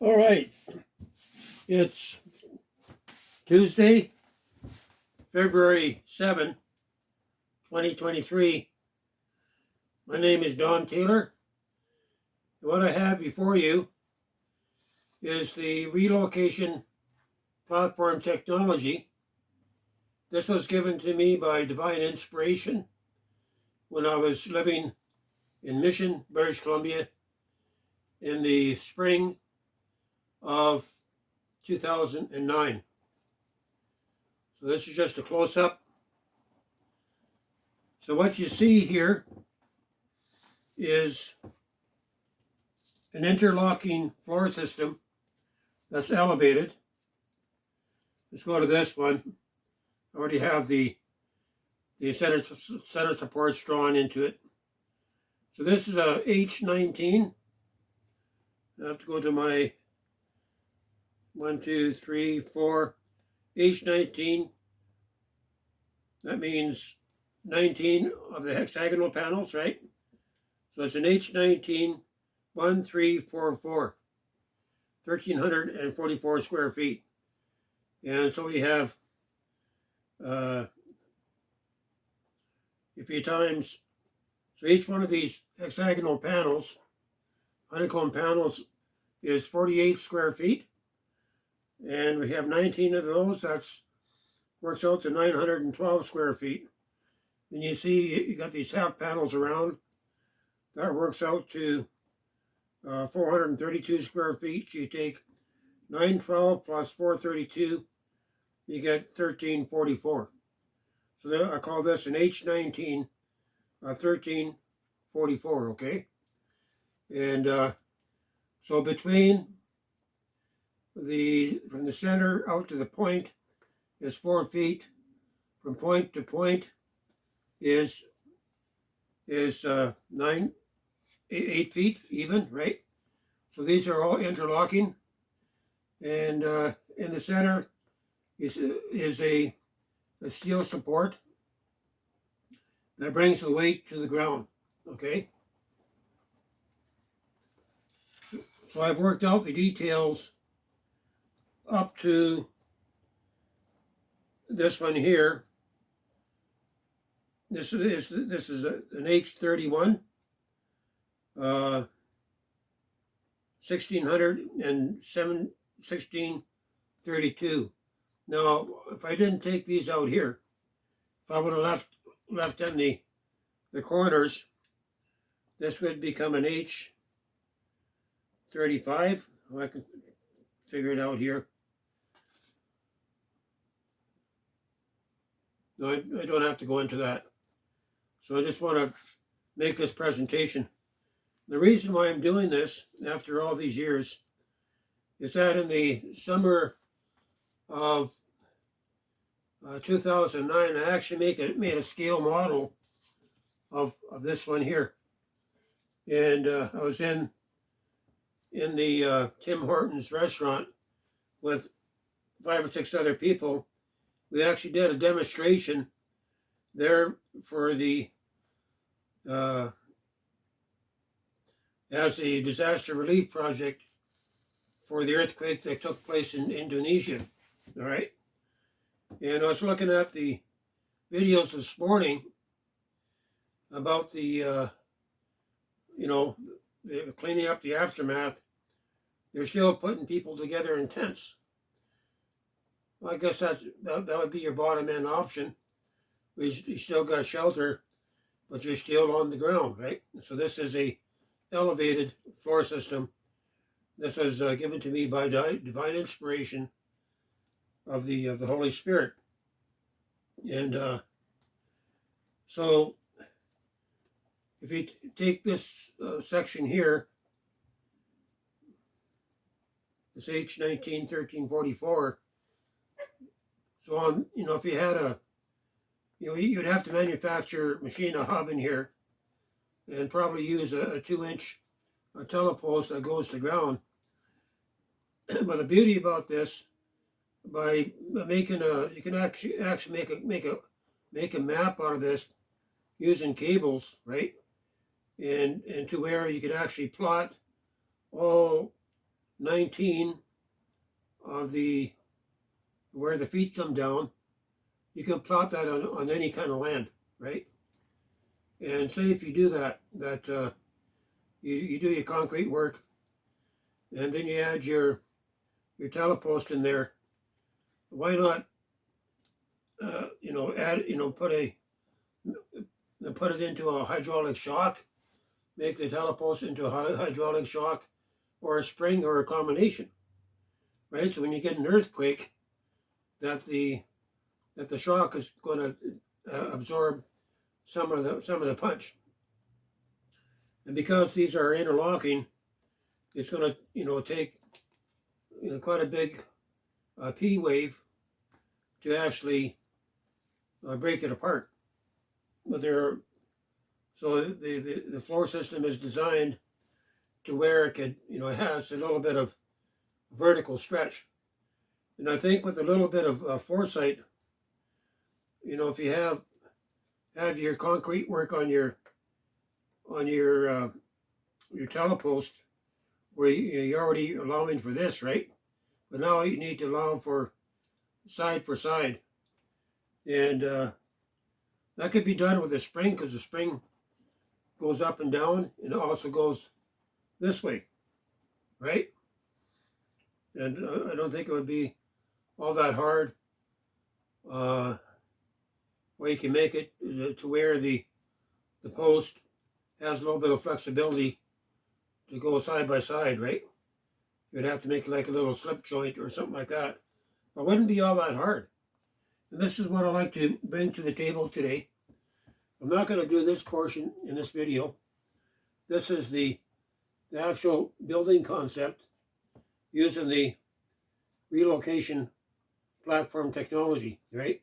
All right, it's Tuesday, February 7, 2023. My name is Don Taylor. What I have before you is the relocation platform technology. This was given to me by divine inspiration when I was living in Mission, British Columbia in the spring of 2009. So this is just a close-up. So what you see here is an interlocking floor system that's elevated. Let's go to this one. I already have the center supports drawn into it. So this is a H19. I have to go to my 1, 2, 3, 4, H19. That means 19 of the hexagonal panels, right? So it's an H19 1344, 1,344 square feet. And so we have if you times, so each one of these hexagonal panels, honeycomb panels, is 48 square feet. And we have 19 of those. That's works out to 912 square feet. And you see you got these half panels around. That works out to 432 square feet. You take 912 plus 432, you get 1344. So I call this an H19 1344, okay? And so between from the center out to the point is 4 feet. From point to point is 8 feet even, right? So these are all interlocking. And in the center is a steel support that brings the weight to the ground, okay? So I've worked out the details up to this one here. This is an H31, 1632. Now, if I didn't take these out here, if I would have left in the corners, this would become an H35. Well, I can figure it out here. No, I don't have to go into that. So I just want to make this presentation. The reason why I'm doing this after all these years is that in the summer of 2009, I actually made a scale model of this one here. And I was in the Tim Horton's restaurant with 5 or 6 other people. We actually did a demonstration there for the as a disaster relief project for the earthquake that took place in Indonesia. All right. And I was looking at the videos this morning about the cleaning up the aftermath. They're still putting people together in tents. Well, I guess that would be your bottom end option. You still got shelter, but you're still on the ground, right? So this is a elevated floor system. This was given to me by divine inspiration of the Holy Spirit. And so if you take this section here, this H19 1344, so on, if you had you'd have to machine a hub in here and probably use a 2-inch telepost that goes to ground. But the beauty about this, by making you can actually make a map out of this using cables, right? And to where you can actually plot all 19 of the where the feet come down. You can plot that on any kind of land, right? And say if you do that, you do your concrete work, and then you add your telepost in there. Why not, put it into a hydraulic shock, make the telepost into a hydraulic shock, or a spring, or a combination, right? So when you get an earthquake, that the shock is going to absorb some of the punch. And because these are interlocking, it's going to take quite a big P wave to actually break it apart. But so the floor system is designed to where it has a little bit of vertical stretch. And I think with a little bit of foresight, if you have your concrete work on your telepost, where you're already allowing for this, right? But now you need to allow for side, and that could be done with a spring, because the spring goes up and down, and it also goes this way, right? And I don't think it would be all that hard. Where you can make it to where the post has a little bit of flexibility to go side by side, right? You'd have to make like a little slip joint or something like that. But it wouldn't be all that hard. And this is what I like to bring to the table today. I'm not going to do this portion in this video. This is the actual building concept using the relocation platform technology, right?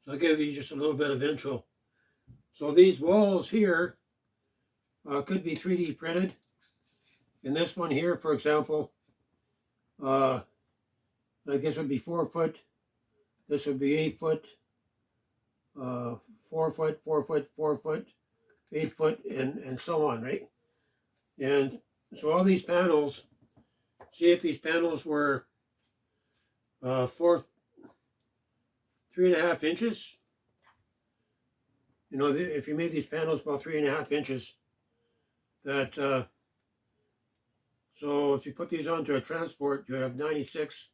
So I'll give you just a little bit of intro. So these walls here could be 3D printed. And this one here, for example, I guess would be 4 foot. This would be 8 foot, 4 foot, 4 foot, 4 foot, 8 foot, and so on, right? And so all these panels, see if these panels were 3.5 inches. If you made these panels about 3.5 inches, that so if you put these onto a transport, you have 96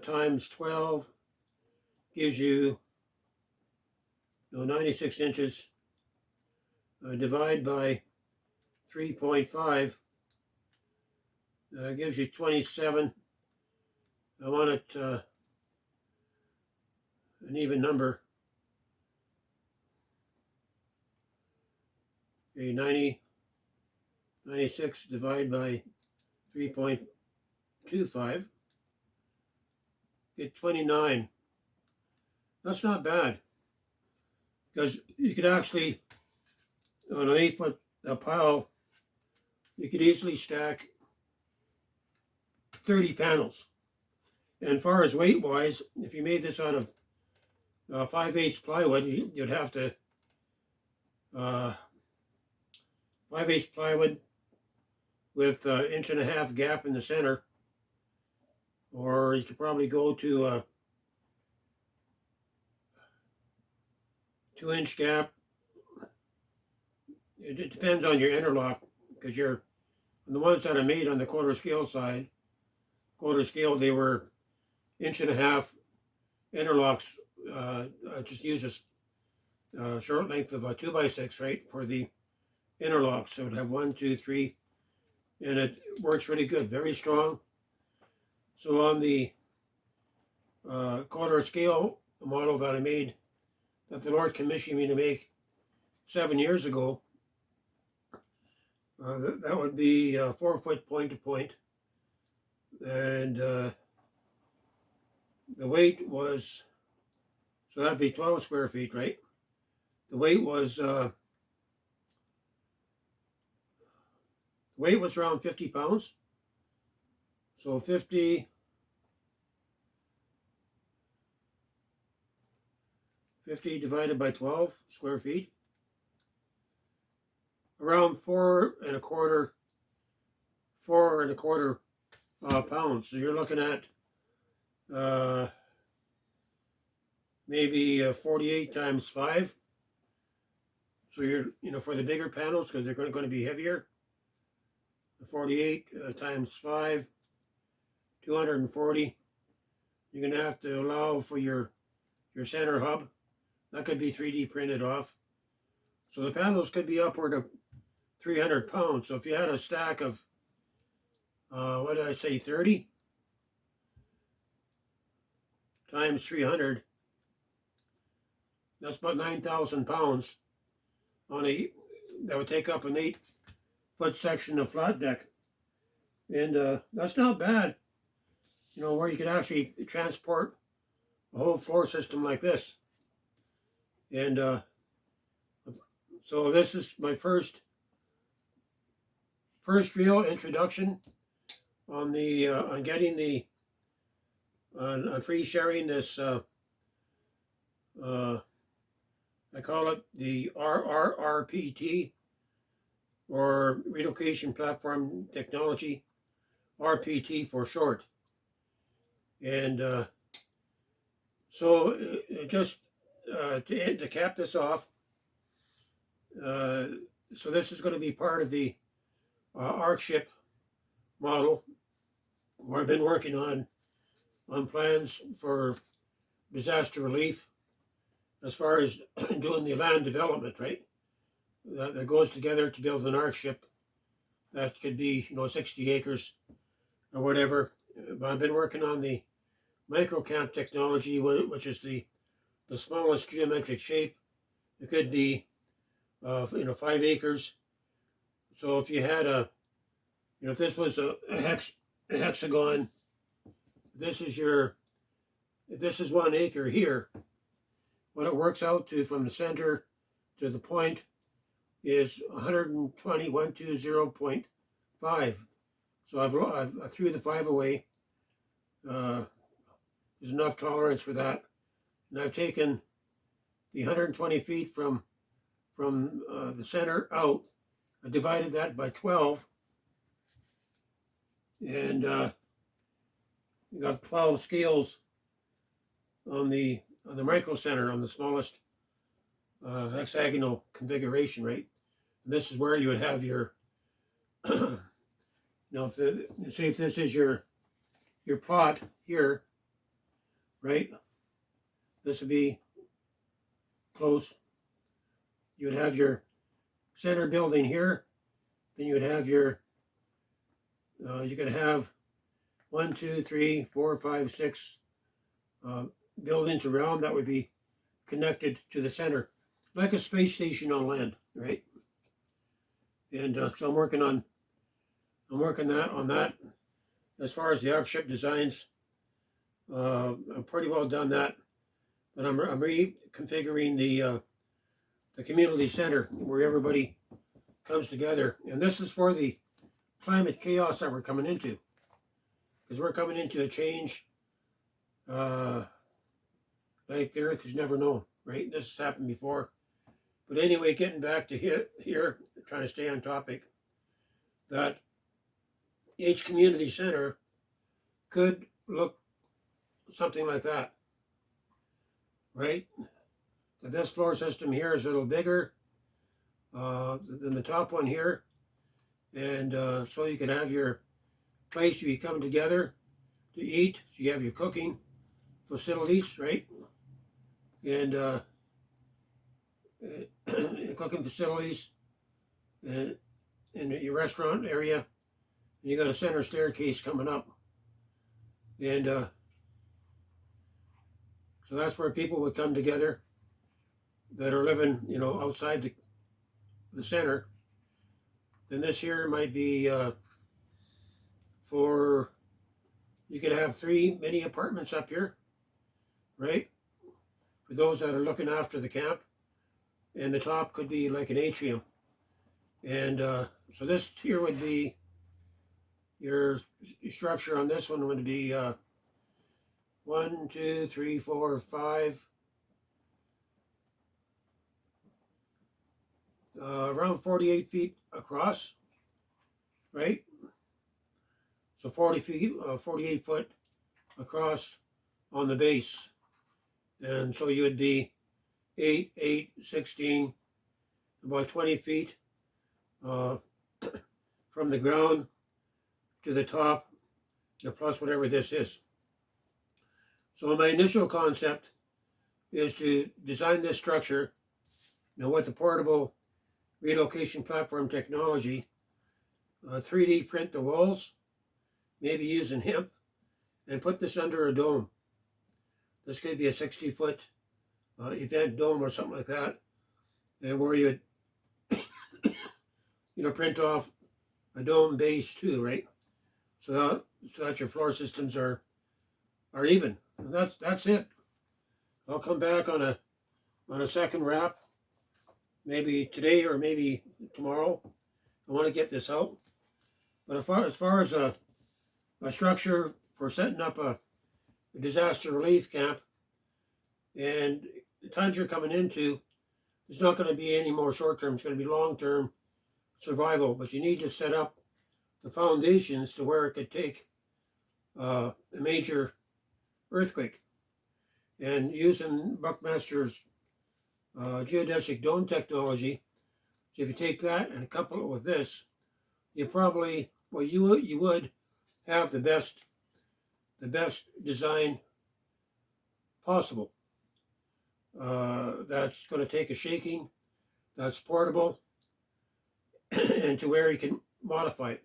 times 12 gives you 96 inches. Divide by 3.5 gives you 27. I want it an even number. Okay, 96 divided by 3.25. Get 29. That's not bad, because you could actually, on an 8 foot pile, you could easily stack 30 panels. And as far as weight wise, if you made this out of 5/8 plywood, you'd have to 5/8 plywood with 1.5 inch gap in the center, or you could probably go to 2-inch gap. It depends on your interlock, because the ones that are made on the quarter scale side, they were 1.5 inch interlocks. Just use a short length of a 2x6, right, for the interlocks. So it would have 1, 2, 3, and it works really good, very strong. So on the quarter scale model that I made, that the Lord commissioned me to make 7 years ago, that would be 4 foot point to point, and the weight was, so that'd be 12 square feet, right? The weight was around 50 pounds. So 50 divided by 12 square feet, around 4 1/4 4¼ pounds. So you're looking at maybe 48 times 5. So you're, for the bigger panels, because they're going to be heavier, 48 times 5, 240. You're going to have to allow for your center hub. That could be 3D printed off. So the panels could be upward of 300 pounds. So if you had a stack of, what did I say, 30 times 300, that's about 9,000 pounds that would take up an 8-foot section of flat deck. And that's not bad, where you could actually transport a whole floor system like this. And so this is my first real introduction on on free sharing this. I call it the RPT, or Relocation Platform Technology, RPT for short. And so just to cap this off, so this is going to be part of the ARC ship model, where I've been working on plans for disaster relief, as far as doing the land development, right? That goes together to build an ARC ship that could be, 60 acres or whatever. But I've been working on the microcamp technology, which is the smallest geometric shape. It could be, 5 acres. So if you had if this was a hexagon, if this is 1 acre here, what it works out to from the center to the point is 120.5. So I threw the 5 away. There's enough tolerance for that. And I've taken the 120 feet from the center out. I divided that by 12. And you got 12 scales on the micro center, on the smallest hexagonal configuration, right? And this is where you would have your, if this is your plot here, right? This would be close. You would have your center building here. Then you would have your, you could have 1, 2, 3, 4, 5, 6 buildings around that would be connected to the center, like a space station on land, right? And so I'm working on that. As far as the ARC ship designs, I'm pretty well done that. But I'm reconfiguring the community center where everybody comes together, and this is for the climate chaos that we're coming into, because we're coming into a change like the Earth has never known, right? This has happened before. But anyway, getting back to here, trying to stay on topic, that each community center could look something like that, right? That this floor system here is a little bigger than the top one here. And so you can have your place where you come together to eat. So you have your cooking facilities, right? And cooking facilities and your restaurant area. And you got a center staircase coming up. And so that's where people would come together that are living, outside the center. Then this here might be you could have 3 mini apartments up here, right? For those that are looking after the camp. And the top could be like an atrium. And so this here would be your structure on this one would be 1, 2, 3, 4, 5, around 48 feet across, right? So 40 feet, 48 foot across on the base. And so you would be 8, 8, 16, about 20 feet from the ground to the top, plus whatever this is. So my initial concept is to design this structure, with the portable relocation platform technology, 3D print the walls, maybe using hemp, and put this under a dome. This could be a 60-foot event dome or something like that, and where you'd print off a dome base too, right? So that your floor systems are even. And that's it. I'll come back on a second wrap, maybe today or maybe tomorrow. I want to get this out. But as far as a structure for setting up a disaster relief camp, and the times you're coming into, it's not going to be any more short term. It's going to be long term survival. But you need to set up the foundations to where it could take a major earthquake. And using Buckmaster's geodesic dome technology, so if you take that and couple it with this, you probably, you would have the best design possible. That's going to take a shaking, that's portable, and to where you can modify it.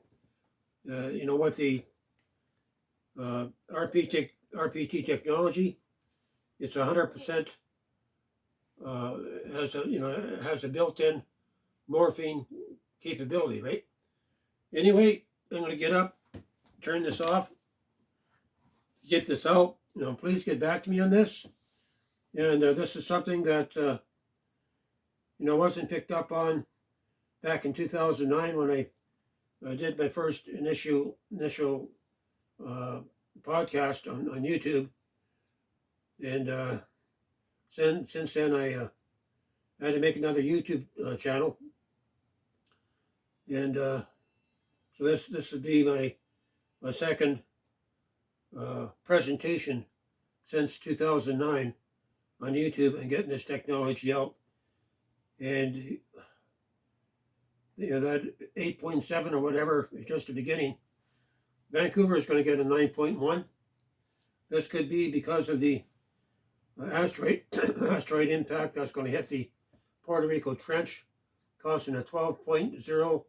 With the RPT technology, it's 100% has a built-in morphing capability, right? Anyway, I'm going to get up, turn this off, get this out. Please get back to me on this. And this is something that wasn't picked up on back in 2009 when I did my first initial podcast on YouTube. And since then, I had to make another YouTube channel. And so this would be my second presentation since 2009 on YouTube and getting this technology out. And that 8.7 or whatever is just the beginning. Vancouver is going to get a 9.1. This could be because of the asteroid impact that's going to hit the Puerto Rico Trench, causing a 12.0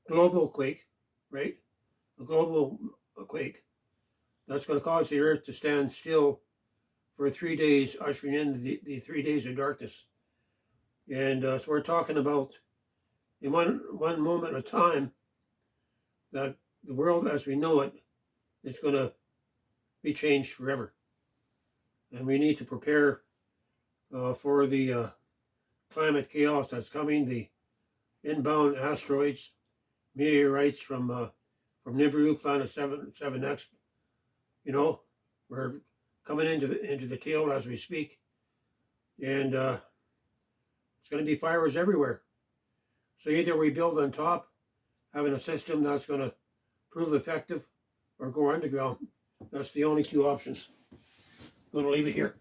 global quake, right? A global quake. That's going to cause the Earth to stand still for 3 days, ushering in the 3 days of darkness. And so we're talking about, in one moment of time, that the world as we know it is going to be changed forever. And we need to prepare for the climate chaos that's coming, the inbound asteroids, meteorites from Nibiru, Planet 7X. We're coming into the tail as we speak. And it's going to be fires everywhere. So either we build on top, having a system that's going to prove effective, or go underground. That's the only two options. I'm going to leave it here.